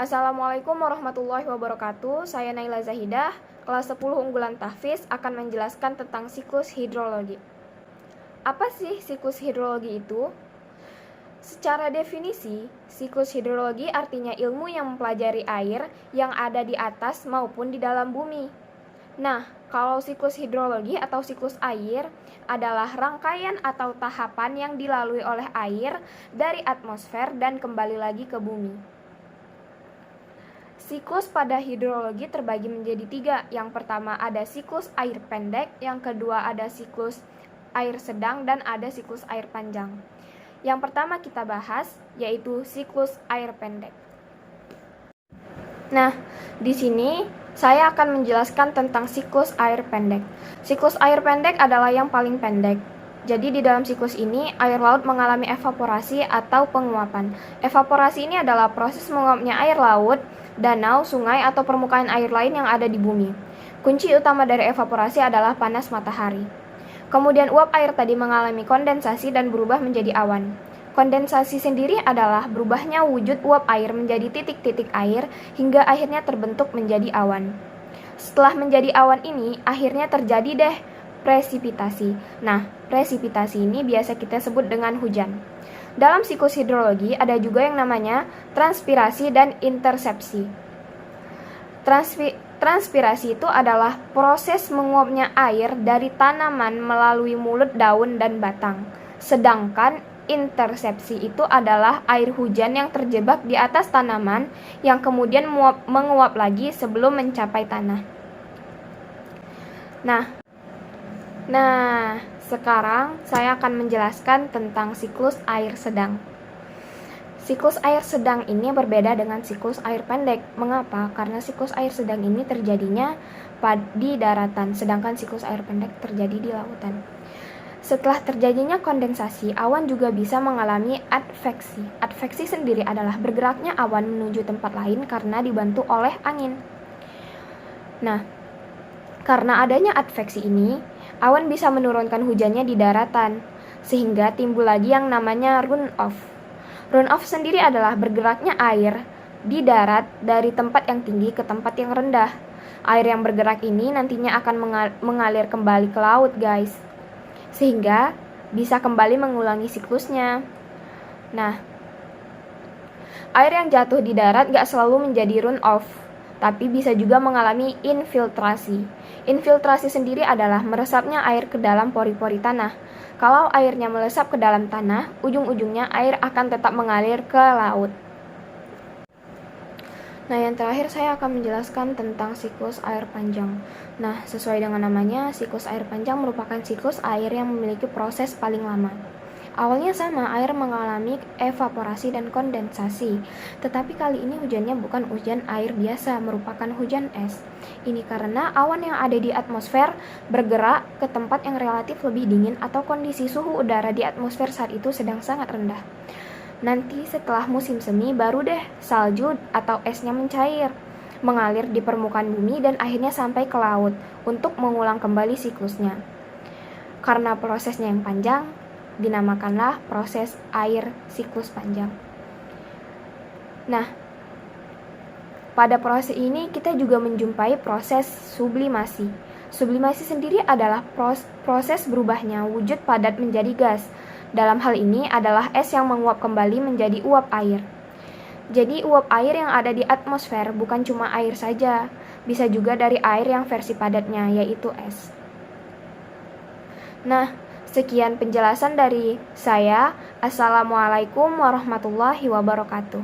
Assalamualaikum warahmatullahi wabarakatuh. Saya Naila Zahidah, kelas 10 unggulan tahfiz akan menjelaskan tentang siklus hidrologi. Apa sih siklus hidrologi itu? Secara definisi, siklus hidrologi artinya ilmu yang mempelajari air yang ada di atas maupun di dalam bumi. Nah, kalau siklus hidrologi atau siklus air adalah rangkaian atau tahapan yang dilalui oleh air dari atmosfer dan kembali lagi ke bumi. Siklus pada hidrologi terbagi menjadi 3. Yang pertama ada siklus air pendek, yang kedua ada siklus air sedang, dan ada siklus air panjang. Yang pertama kita bahas yaitu siklus air pendek. Nah, di sini saya akan menjelaskan tentang siklus air pendek. Siklus air pendek adalah yang paling pendek. Jadi di dalam siklus ini, air laut mengalami evaporasi atau penguapan. Evaporasi ini adalah proses menguapnya air laut, danau, sungai, atau permukaan air lain yang ada di bumi. Kunci utama dari evaporasi adalah panas matahari. Kemudian uap air tadi mengalami kondensasi dan berubah menjadi awan. Kondensasi sendiri adalah berubahnya wujud uap air menjadi titik-titik air hingga akhirnya terbentuk menjadi awan. Setelah menjadi awan ini, akhirnya terjadi deh presipitasi. Nah, presipitasi ini biasa kita sebut dengan hujan. Dalam siklus hidrologi ada juga yang namanya transpirasi dan intersepsi. Transpirasi itu adalah proses menguapnya air dari tanaman melalui mulut daun dan batang. Sedangkan intersepsi itu adalah air hujan yang terjebak di atas tanaman yang kemudian menguap lagi sebelum mencapai tanah. Nah, sekarang saya akan menjelaskan tentang siklus air sedang. Siklus air sedang ini berbeda dengan siklus air pendek. Mengapa? Karena siklus air sedang ini terjadinya di daratan, sedangkan siklus air pendek terjadi di lautan. Setelah terjadinya kondensasi, awan juga bisa mengalami adveksi. Adveksi sendiri adalah bergeraknya awan menuju tempat lain karena dibantu oleh angin. Nah, karena adanya adveksi ini, awan bisa menurunkan hujannya di daratan, sehingga timbul lagi yang namanya runoff. Runoff sendiri adalah bergeraknya air di darat dari tempat yang tinggi ke tempat yang rendah. Air yang bergerak ini nantinya akan mengalir kembali ke laut, guys, sehingga bisa kembali mengulangi siklusnya. Nah, air yang jatuh di darat gak selalu menjadi runoff, tapi bisa juga mengalami infiltrasi. Infiltrasi sendiri adalah meresapnya air ke dalam pori-pori tanah. Kalau airnya melesap ke dalam tanah, ujung-ujungnya air akan tetap mengalir ke laut. Nah, yang terakhir saya akan menjelaskan tentang siklus air panjang. Nah, sesuai dengan namanya, siklus air panjang merupakan siklus air yang memiliki proses paling lama. Awalnya sama, air mengalami evaporasi dan kondensasi. Tetapi kali ini hujannya bukan hujan air biasa, merupakan hujan es. Ini karena awan yang ada di atmosfer bergerak ke tempat yang relatif lebih dingin atau kondisi suhu udara di atmosfer saat itu sedang sangat rendah. Nanti setelah musim semi baru deh salju atau esnya mencair, mengalir di permukaan bumi dan akhirnya sampai ke laut untuk mengulang kembali siklusnya. Karena prosesnya yang panjang, dinamakanlah proses air siklus panjang. Nah, pada proses ini kita juga menjumpai proses sublimasi. Sublimasi sendiri adalah proses berubahnya wujud padat menjadi gas. Dalam hal ini adalah es yang menguap kembali menjadi uap air. Jadi uap air yang ada di atmosfer bukan cuma air saja, bisa juga dari air yang versi padatnya, yaitu es. Nah, sekian penjelasan dari saya. Assalamualaikum warahmatullahi wabarakatuh.